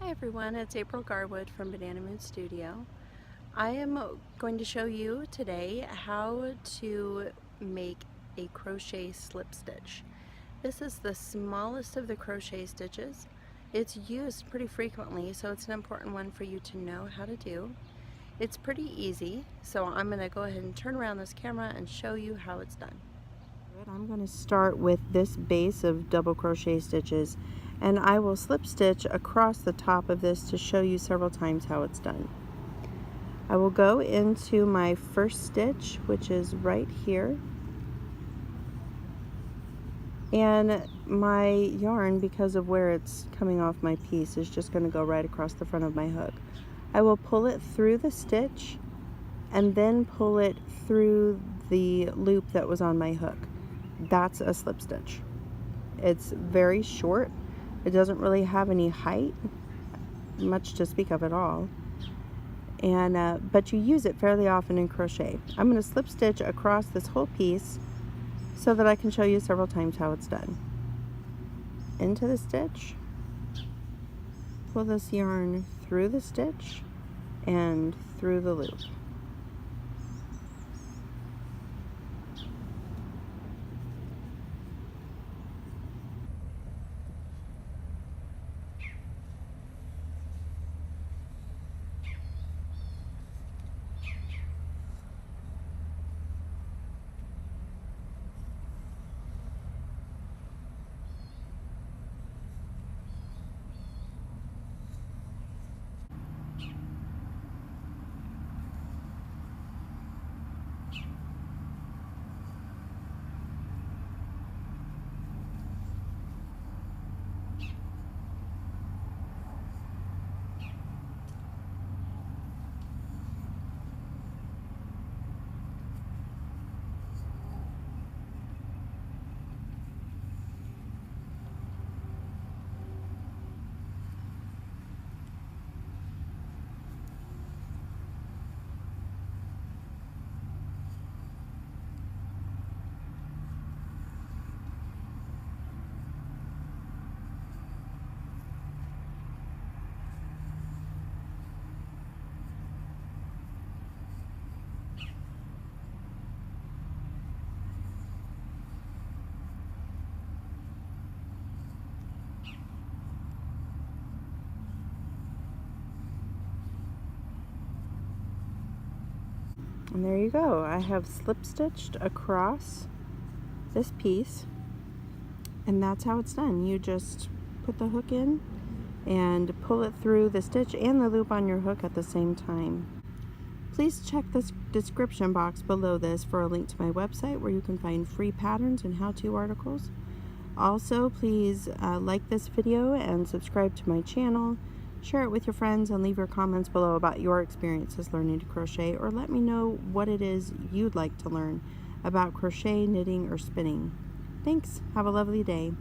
Hi everyone, it's April Garwood from Banana Moon Studio. I am going to show you today how to make a crochet slip stitch. This is the smallest of the crochet stitches. It's used pretty frequently, so it's an important one for you to know how to do. It's pretty easy, so I'm going to go ahead and turn around this camera and show you how it's done. I'm going to start with this base of double crochet stitches, and I will slip stitch across the top of this to show you several times how it's done. I will go into my first stitch, which is right here, and my yarn, because of where it's coming off my piece, is just going to go right across the front of my hook. I will pull it through the stitch and then pull it through the loop that was on my hook. That's a slip stitch. It's very short. It doesn't really have any height, much to speak of at all, and but you use it fairly often in crochet. I'm going to slip stitch across this whole piece so that I can show you several times how it's done. Into the stitch, pull this yarn through the stitch and through the loop. And there you go. I have slip stitched across this piece, and that's how it's done. You just put the hook in and pull it through the stitch and the loop on your hook at the same time. Please check the description box below this for a link to my website where you can find free patterns and how-to articles. Also, please like this video and subscribe to my channel. Share it with your friends and leave your comments below about your experiences learning to crochet, or let me know what it is you'd like to learn about crochet, knitting, or spinning. Thanks. Have a lovely day.